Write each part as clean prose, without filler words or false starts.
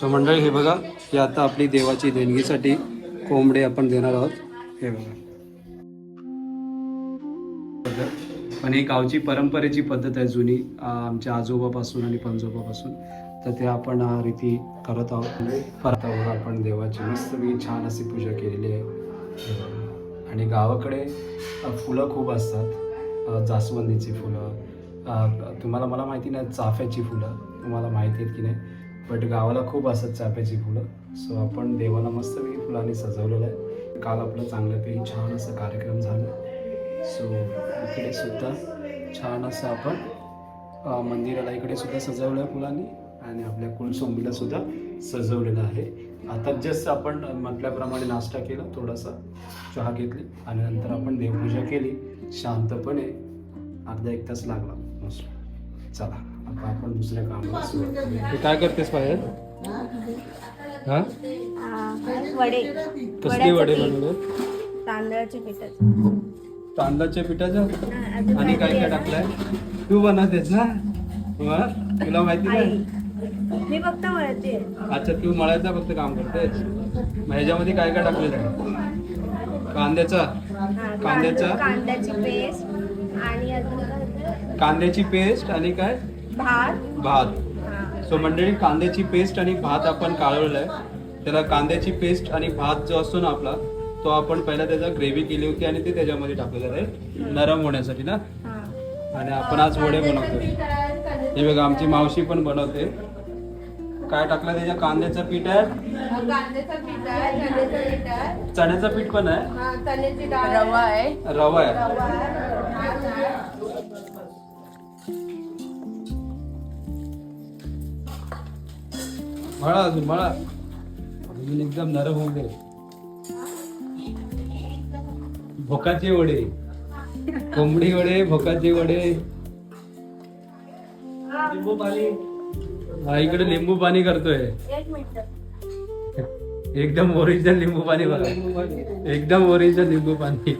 So मंडळी हे बघा, ही आता आपली देवाची देणगीसाठी कोंबडे आपण देणार आहोत. हे बघा, पण ही गावची परंपरेची पद्धत आहे जुनी, आमच्या आजोबापासून आणि पणजोबापासून. तर ते आपण रीती करत आहोत. परत आपण देवाची मस्तपैकी छान अशी पूजा केलेली आहे. आणि गावाकडे फुलं खूप असतात, जास्वंदीची फुलं, तुम्हाला मला माहिती नाही चाफ्याची फुलं तुम्हाला माहिती आहेत की नाही, बट गावाला खूप असतात चाफ्याची फुलं. सो आपण देवाला मस्तपैकी फुलांनी सजवलेलं आहे. काल आपलं चांगल्यापैकी छान असा कार्यक्रम झाला. सो इकडे सुद्धा छान असं आपण मंदिराला इकडे सुद्धा सजवलं आहे फुलांनी, आणि आपल्या कुलसोंबीला सुद्धा सजवलेलं आहे. आता जस्ट आपण म्हटल्याप्रमाणे नाश्ता केला, थोडासा चहा घेतली आणि नंतर आपण देवपूजा केली शांतपणे. अर्धा एक तास लागला मस्त. चला आता आपण दुसऱ्या कामाला सुरुवात करूया. तू काय करतेस बाहेर? हा, वडे. कसले वडे बनवले? तांदळाच्या पिठाचे. तांदळाच्या पिठाचं? आणि काय काय टाकलंय? तू बनवतेस ना? तुला माहिती नाही? मी फक्त वळते. अच्छा, तू मळायचं फक्त काम करतेस. मग ह्याच्यामध्ये काय काय टाकलेलं आहे? कांद्याची पेस्ट आणि अजून कांद्याची पेस्ट आणि काय? भात. सो मंडळी, कांद्याची पेस्ट आणि भात आपण काढवलेला आहे. त्याला कांद्याची पेस्ट आणि भात जो असतो ना आपला, तो आपण पहिला त्याचा ग्रेव्ही केली होती आणि ते त्याच्यामध्ये टाकलेलं आहे नरम होण्यासाठी ना. आणि आपण आज वडे बनवतोय. हे बघा, आमची मावशी पण बनवते. काय टाकलं त्याच्या? कांद्याचं पीठ आहे, चण्याचं पीठ पण आहे, रवा आहे. मळा अजून एकदम नरम होऊन दे. भोकाचे वडे, कोंबडी वडे, भोकाचे वडे. लिंबू पाणी. हा, इकडे लिंबू पाणी करतोय. एकदम ओरिजिनल लिंबू पाणी बघा, एकदम ओरिजिनल लिंबू पाणी.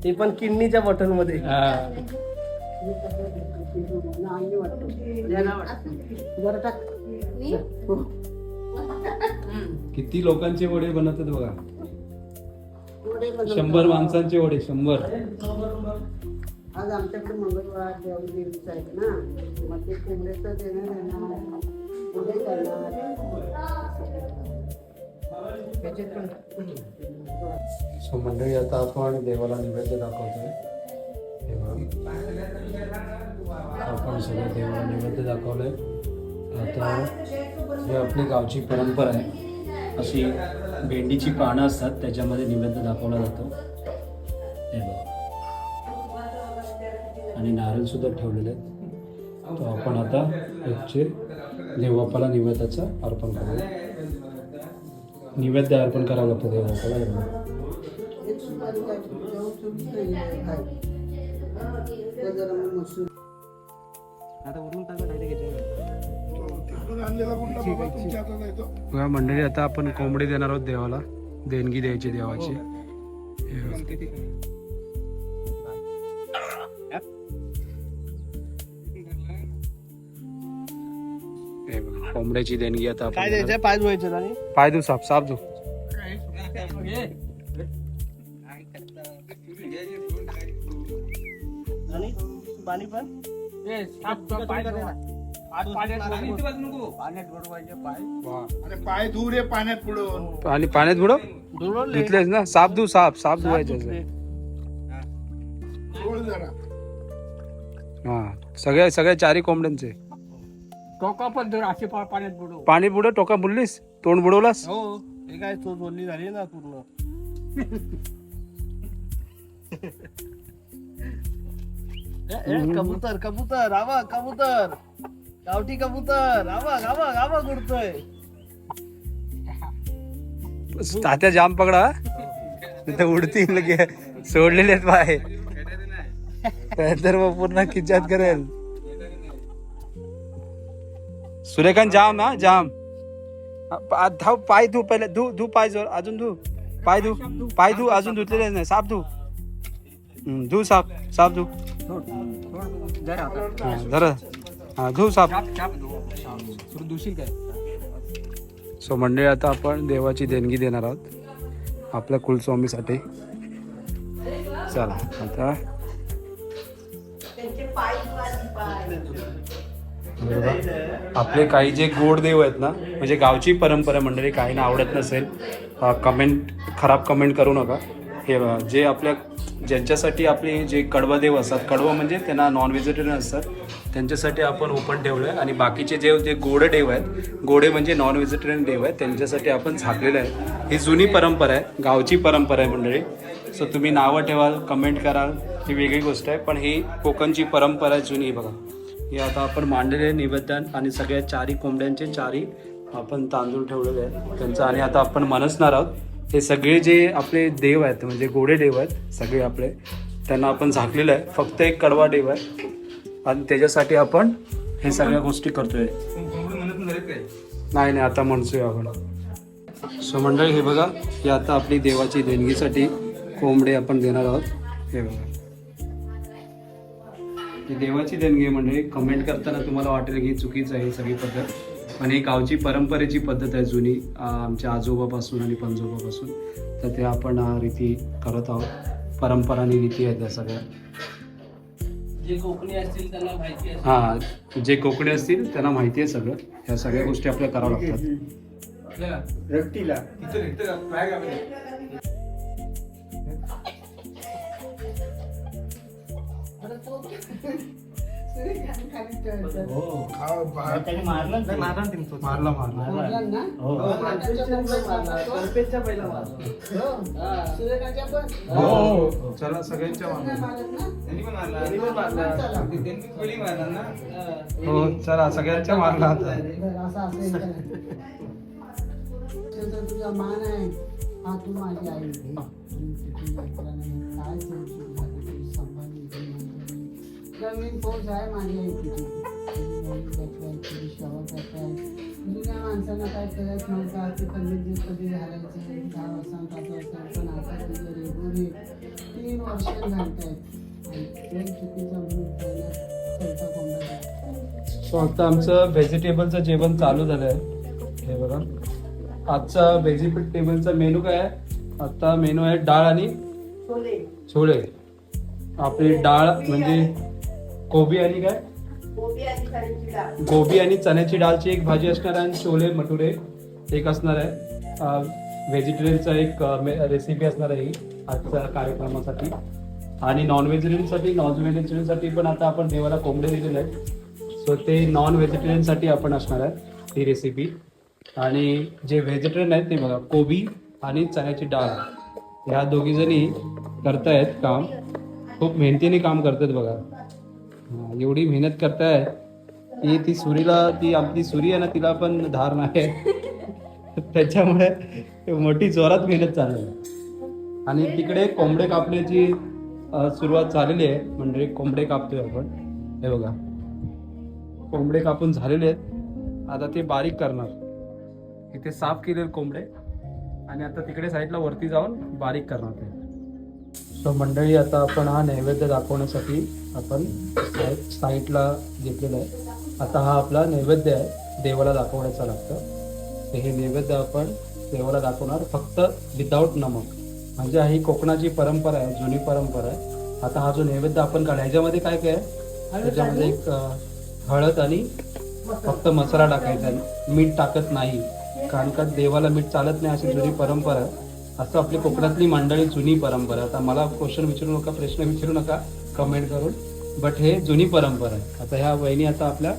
ते पण किडनीच्या बॉटल मध्ये. किती लोकांचे वडे बनवतात बघा, 100 माणसांचे वडे, 100. आज आमच्याकडे मंगळवार देवदेवीचं आहे ना, मग ते कोंबड्याचं देणं येणार, पुढे करणार. सो मंडळी, आता आपण देवाला नैवेद्य दाखवतोय. आपण सगळं देवाला नैवेद्य दाखवलंय. आता ही आपली गावची परंपरा आहे, अशी भेंडीची पानं असतात त्याच्यामध्ये नैवेद्य दाखवला जातो. हे बघा, आणि नारळ सुद्धा ठेवलेले आहेत. तो आपण आता ह्याचे देवबापाला नैवेद्याचं अर्पण करूया. नैवेद्य अर्पण करावं लागतं देवबापाला. मंडळी, आता आपण कोंबडी देणार आहोत देवाला, देणगी द्यायची देवाची. कोंबड्याची देणगी आता आपण काय द्यायचं? पाय धुवायचे आणि पाय धु, साफ धु. पाणी पण पाय धुऊ रे पाण्यात बुडवून. आणि पाण्यात बुडव धुतलेस ना, साफ धुवायचे. हा, सगळ्या 4 कोंबड्यांचे टोका पण असे पाण्यात बुडव. पाणी बुडव. टोका बुडलीस, तोंड बुडवलास. हो, हे काय तो बोलली झाली ना पूर्ण. कबूतर आवा, कबूतर, गावठी कबूतर आवा गुडतोय. तात्या जाम पकडा, तिथे उडतील लगे. सोडलेले आहेत पाय, तर मग पूर्ण खिचात करेल. सुरेखान जाम, हा जाम. धाव, पाय धू पहिले, धू पाय जोर, अजून धू पाय धू, अजून धुतलेले नाही. साफ धू, धू साफ धू. धर, हा धू साफ. धुशील काय? सो मंडळी आता आपण देवाची देणगी देणार आहोत आपल्या कुलस्वामीसाठी. चला आता त्यांचे पाय बघा, आपले काही जे गोड देव आहेत ना, म्हणजे गावची परंपरा मंडळी, काही ना आवडत नसेल खराब कमेंट करू नका. हे बघा, जे आपल्या ज्यांच्यासाठी आपले जे कडवा देव असतात, कडवा म्हणजे त्यांना नॉन व्हेजिटेरियन असतात, त्यांच्यासाठी आपण ओपन ठेवलं आहे. आणि बाकीचे जे गोडे देव आहेत, गोडे म्हणजे नॉन व्हेजिटेरियन देव आहेत, त्यांच्यासाठी आपण झाकलेलं आहे. ही जुनी परंपरा आहे, गावची परंपरा आहे मंडळी. सो तुम्ही नावं ठेवाल, कमेंट कराल, ही वेगळी गोष्ट आहे, पण ही कोकणची परंपरा आहे जुनी. बघा, हे आता आपण मांडलेले निवेदन आणि सगळ्या 4 कोंबड्यांचे 4 आपण तांदूळ ठेवलेले आहेत त्यांचं. आणि आता आपण मनसणार आहोत. हे सगळे जे आपले देव आहेत, म्हणजे गोडे देव आहेत सगळे आपले, त्यांना आपण झाकलेलं आहे. फक्त एक कडवा देव आहे आणि त्याच्यासाठी आपण हे सगळ्या गोष्टी करतोय. नाही, आता म्हणतोय आपण. सो मंडळी हे बघा, ही आता आपली देवाची देणगीसाठी कोंबडे आपण देणार आहोत. हे बघा, ही देवाची देणगी आहे मंडळी. कमेंट करताना तुम्हाला वाटेल की चुकीचं आहे ही सगळी पद्धत, पण ही गावची परंपरेची पद्धत आहे जुनी, आमच्या आजोबापासून आणि पणजोबापासून. तर ते आपण रीती करत आहोत. परंपरा आणि रीती आहेत त्या सगळ्या. जे कोकणी असतील त्यांना माहिती आहे. हां, जे कोकणी असतील त्यांना माहिती आहे सगळं. ह्या सगळ्या गोष्टी आपल्याला कराव्या लागतात. रट्टीला मारला चला सगळ्यांच्या हो, चला सगळ्यांच्या मारला. तुझा मान आहे हा, तू माझी आई नवीन फौज आहे माझी आई तुझी. जुन्या माणसांना काय कळत नव्हता, ते पंडित कधी घालायचे 10 वर्षां 5 वर्षां, पण आता तुझे रेगुलर 3 वर्ष घालतायत. ते चुकीचा सो आता आमचं व्हेजिटेबलचं जेवण चालू झालं आहे. हे बघा, आजचा व्हेजिटेबलचा मेनू काय आहे? आता मेनू आहे डाळ आणि छोले. आपली डाळ म्हणजे कोबी आणि काय, गोबी आणि चण्याची डाळची एक भाजी असणार आहे, आणि छोले मटुरे एक असणार आहे. व्हेजिटेरियनचा एक रेसिपी असणार आहे ही आजच्या कार्यक्रमासाठी. आणि नॉन व्हेजिटेरियनसाठी पण आता आपण देवाला कोंबडे दिलेले आहेत. सो ते नॉन व्हेजिटेरियनसाठी आपण असणार आहे ही रेसिपी. आणि जे व्हेजिटेरियन आहेत ते बघा, कोबी आणि चण्याची डाळ ह्या दोघीजणी करतायत काम. खूप मेहनतीने काम करतात बघा. एवढी मेहनत करतायत की ती आपली सुरी आहे ना, तिला पण धार नाही त्याच्यामुळे मोठी जोरात मेहनत चालू आहे. आणि तिकडे कोंबडे कापण्याची सुरुवात झालेली आहे. म्हणजे कोंबडे कापतोय आपण. हे बघा, कोंबडे कापून झालेले आहेत. आता ते बारीक करणार. इथे साफ केलेले कोंबडे, आणि आता तिकडे साईडला वरती जाऊन बारीक करणार ते. सो मंडळी, आता आपण हा नैवेद्य दाखवण्यासाठी आपण साईडला घेतलेला आहे. आता हा आपला नैवेद्य आहे, देवाला दाखवण्याचा लागतं. तर हे नैवेद्य आपण देवाला दाखवणार फक्त विदाऊट नमक. म्हणजे ही कोकणाची परंपरा आहे, जुनी परंपरा आहे. आता हा जो नैवेद्य आपण काढला, ह्याच्यामध्ये काय काय आहे? त्याच्यामध्ये एक हळद आणि फक्त मसाला टाकायचा आहे, मीठ टाकत नाही. कारण का देवाला मीठ चालत नाही, अशी जुनी परंपरा आहे. असं आपली कोकणातली मंडळी जुनी परंपरा. आता मला क्वेश्चन विचारू नका, प्रश्न विचारू नका कमेंट करून, बट हे जुनी परंपरा आहे. आता ह्या वहिनी आता आपल्या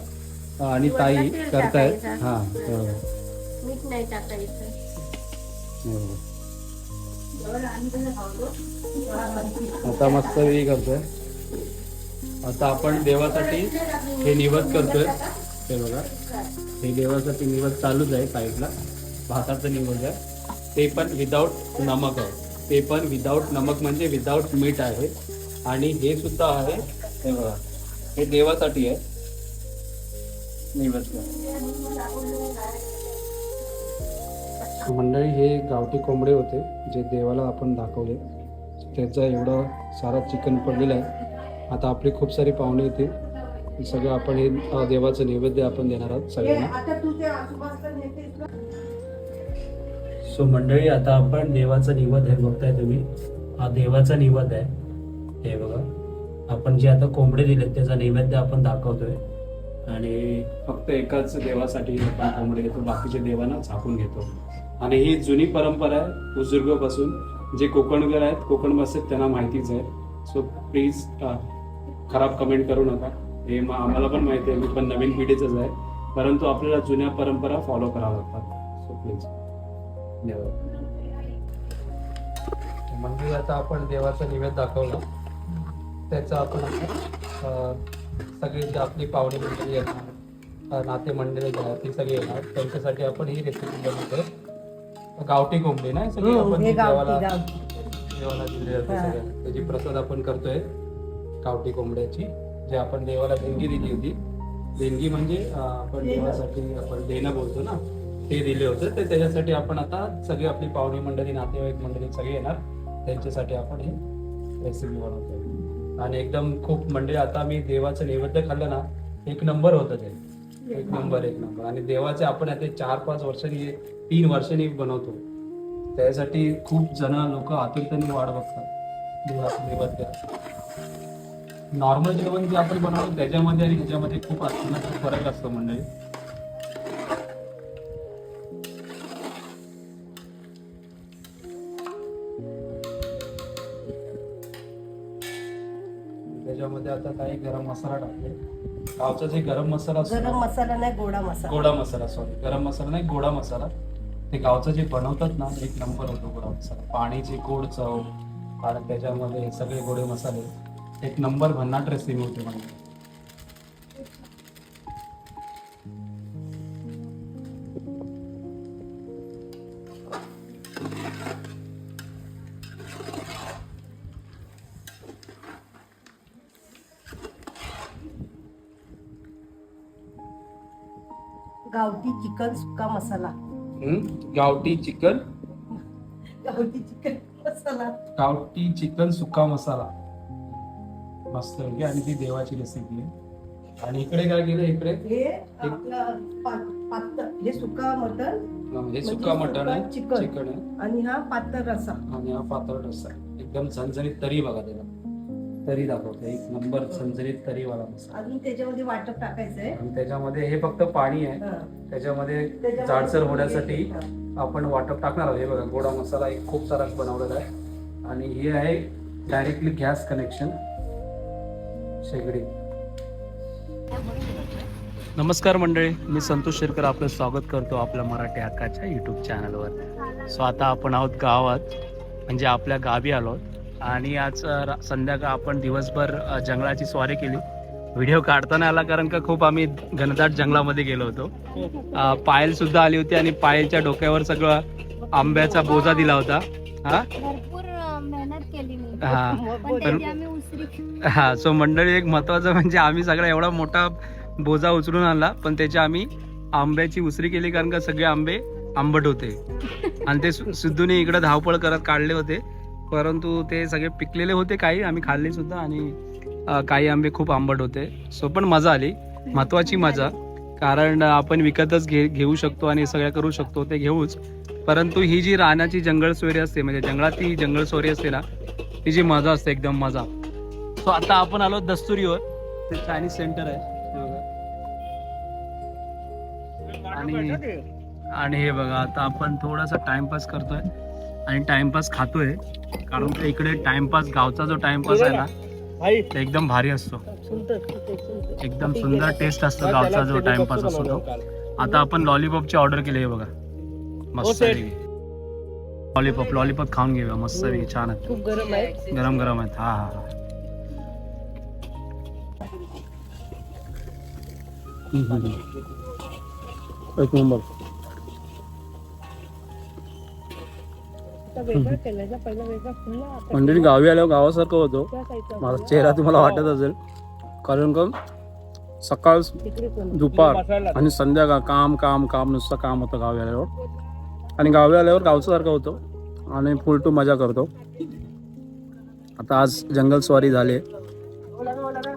आणि ताई करतायत. हां, मीठ नाही टाकायचं. आता मस्त वेळी करतोय. आता आपण देवासाठी हे निवद करतोय. हे बघा, हे देवासाठी निवद चालूच आहे. साईडला भाताचं निवद आहे, ते पण विदाऊट नमक आहे. ते पण विदाऊट नमक म्हणजे विदाऊट मीठ आहे. आणि हे सुद्धा आहे, हे बघा, हे देवासाठी आहे निवद. मंडळी, हे गावठी कोंबडे होते जे देवाला आपण दाखवले. त्याचा एवढं सारा चिकन पडलेलं आहे. आता आपली खूप सारी पाहुणे येतील, हे सगळं आपण हे देवाचं नैवेद्य आपण देणार आहोत सगळ्यांना. आता तू ते आजूबाजूला नेतेस ना. सो मंडळी आता आपण देवाचा निवद हे बघताय तुम्ही, हा देवाचा निवद आहे. हे बघा आपण जे आता कोंबडे दिलेत त्याचा नैवेद्य आपण दाखवतोय आणि फक्त एकाच देवासाठी आपण कोंबडे घेतो, बाकीचे देवांना झाकून घेतो. आणि ही जुनी परंपरा आहे बुजुर्गापासून. जे कोकणकर आहेत कोकणवासी त्यांना माहितीच आहे. सो प्लीज खराब कमेंट करू नका. हे आम्हाला पण माहिती आहे, मी पण नवीन पिढीचंच आहे, परंतु आपल्याला जुन्या परंपरा फॉलो कराव्या लागतात. सो प्लीज म्हणजे आता आपण देवाचा निवेद दाखवला, त्याचा आपण आता सगळी जी आपली पाहुणे मंडळी येणार, नाते मंडळी येणार, ती सगळी येणार, त्यांच्यासाठी आपण ही रेसिपी बनवतोय. गावठी कोंबडी ना सगळी आपण हे देवाला गावठी दिली जाते सगळ्यांना. त्याची प्रसाद आपण करतोय गावठी कोंबड्याची, जे आपण देवाला देणगी दिली होती. देणगी म्हणजे आपण देवासाठी आपण देणं बोलतो ना, ते दिले होते. ते त्याच्यासाठी आपण आता सगळी आपली पाहुणी मंडळी, नातेवाईक मंडळी सगळे येणार, त्यांच्यासाठी आपण ही रेसिपी बनवतोय. आणि एकदम खूप म्हणजे आता मी देवाचं नैवेद्य खाल्लं ना, एक नंबर होतं ते, एक नंबर. आणि देवाचे आपण आता 4-5 वर्षांनी 3 वर्षांनी बनवतो, त्यासाठी खूप जण लोक आतुरतेने वाट बघतात देवाचं नैवेद्य. नॉर्मल जेवण जे आपण बनवतो त्याच्यामध्ये आणि ह्याच्यामध्ये खूप फरक असतो मंडळी. त्याच्यामध्ये आता काही गरम मसाला टाकले. गावचा जे गरम मसाला असतो, गरम मसाला नाही, गोडा मसाला. गोडा मसाला, सॉरी गरम मसाला नाही, गोडा मसाला. ते गावचं जे बनवतात ना, एक नंबर होतो गोडा मसाला. पाणीची गोड चव आणि त्याच्यामध्ये हे सगळे गोडे मसाले, एक नंबर भन्नाट रेसिपी होते म्हणजे. गावठी चिकन सुका मसाला. गावठी चिकन, गावठी चिकन मसाला, गावठी चिकन सुका मसाला मस्त आहे. आणि ती देवाची रेसिपी आहे. आणि इकडे काय केलं, इकडे हे आपलं पातळ, हे सुका मटण, हे सुका मटण आहे, चिकन. चिकन आहे, आणि हा पातळ रसा. आणि हा पातळ रस्सा. एकदम झणझणीत तरी बघा त्याला, तरी दाखवतो एक नंबर झणझणीत तरीवाला मसाला. अजून त्याच्यामध्ये वाटप टाकायचंय. आणि त्याच्यामध्ये हे फक्त पाणी आहे, त्याच्यामध्ये जाडसर होण्यासाठी आपण वाटप टाकणार आहोत. हे बघा गोडा मसाला एक खूप सारा बनवलेला आहे. आणि हे आहे डायरेक्टली गॅस कनेक्शन शेगडी. नमस्कार मंडळी, मी संतोष शेरकर आपलं स्वागत करतो आपल्या मराठी हक्काच्या यूट्यूब चॅनलवर. सो आता आपण आहोत गावात, म्हणजे आपल्या गावी आलो. आणि आज संध्याकाळ आपण दिवसभर जंगलाची स्वारी केली. व्हिडिओ काढताना आला कारण का खूप आम्ही घनदाट जंगलामध्ये गेलो होतो. पायल सुद्धा आली होती आणि पायलच्या डोक्यावर सगळं आंब्याचा बोजा दिला होता. भरपूर मेहनत केली मी. हा पण त्याची आम्ही उसरी. हा. सो मंडळी, एक महत्वाचं म्हणजे आम्ही सगळा एवढा मोठा बोजा उचलून आणला, पण त्याची आम्ही आंब्याची उसरी केली कारण का सगळे आंबे आंबट होते. आणि ते सिद्धूने इकडे धावपळ करत काढले होते, परंतु ते सगळे पिकलेले होते. काही आम्ही खाल्ले सुद्धा आणि काही आंबे खूप आंबट होते. सो पण मजा आली, महत्वाची मजा. कारण आपण विकतच घेऊ शकतो आणि सगळ्या करू शकतो, ते घेऊच. परंतु ही जी रानाची जंगल सोयरी असते, म्हणजे जंगलात जंगल सोयरी असते ना, ती जी मजा असते एकदम मजा. सो आता आपण आलो दस्तुरीवर, ते चायनीज सेंटर आहे. आणि हे बघा आता आपण थोडासा टाइमपास करतोय आणि टाइमपास खातोय. कारण का इकडे टाइमपास, गावचा जो टाइमपास आहे ना, ते एकदम भारी असतो. एकदम सुंदर टेस्ट असतो गावचा जो टाइमपास असतो तो. आता आपण लॉलीपॉपची ऑर्डर केली आहे बघा, मस्त लॉलीपॉप खाऊन घेऊया. मस्त छान आहे, खूप गरम आहे. गरम गरम आहेत. हा हा. एक नंबर. मंडळी गावी आल्यावर गावासारखं होतं. माझा चेहरा तुम्हाला वाटत असेल, कारण का सकाळ दुपार आणि संध्याकाळ काम काम काम नुसतं काम होतं गावी आल्यावर. आणि गावी आल्यावर गावचं सारखं होतं आणि फुल टू मजा करतो. आता आज जंगल स्वारी झाली.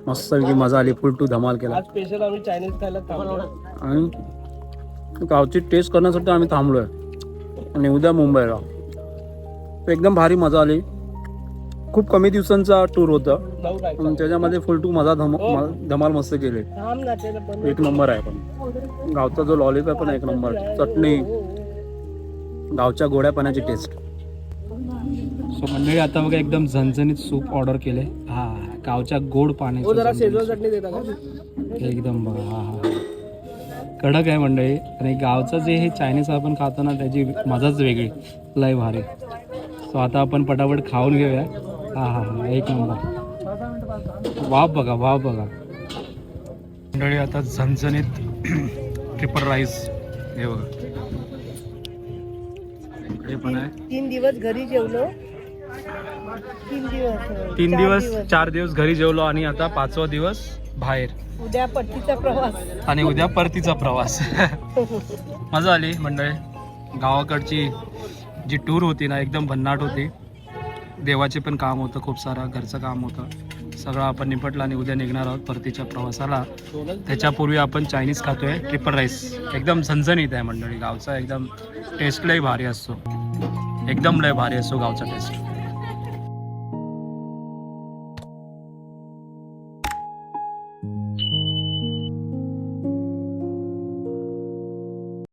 मस्तपैकी मजा आली, फुल टू धमाल केला. आज स्पेशल आम्ही चायनीज खायला थांबलो. आणि गावची टेस्ट करण्यासाठी आम्ही थांबलोय आणि उद्या मुंबईला. एकदम भारी मजा आली. खूप कमी दिवसांचा टूर होता जाऊ काय आणि त्याच्यामध्ये फुल टू मजा धमाल मस्त केली. थांब ना त्याला पण एक नंबर आहे. पण गावचा जो लॉलीपॉप पण एक नंबर, चटणी, गावच्या गोड्या पाण्याची टेस्ट. सो मंडळी आता बघा एकदम झणझणीत सूप ऑर्डर केले. हा गावच्या गोड हो पाण्याचं जरा झणझणीत शेजवान चटणी देता का सूप. एकदम बघा हा हा कडक आहे मंडळी. आणि गावचं जे हे चायनीज आपण खातो ना त्याची मजाच वेगळी, लय भारी. सो आता आपण पटापट खाऊन घेऊया. हा हा हा एक नंबर. वाव बघा वाव बघा मंडळी. आता झणझणीत ट्रिपल राईस हे बघा. इकडे पण आहे. 3 दिवस घरी जेवलो. 3 दिवस 4 दिवस घरी जेवलो आणि आता 5वा दिवस बाहेर. उद्या पट्टीचा प्रवास. आणि उद्या परतीचा प्रवास. मजा आली मंडळी. गावाकडची जी टूर होती ना एकदम भन्नाट होती. देवाचे पण काम होतं, खूप सारं घरचं काम होतं, सगळं आपण निपटलं आणि उद्या निघणार आहोत परतीच्या प्रवासाला. त्याच्यापूर्वी आपण चायनीज खातोय ट्रिपल राईस. एकदम झणझणीत आहे मंडळी. गावचा एकदम टेस्ट लय भारी असतो, एकदम लय भारी असतो गावचा टेस्ट.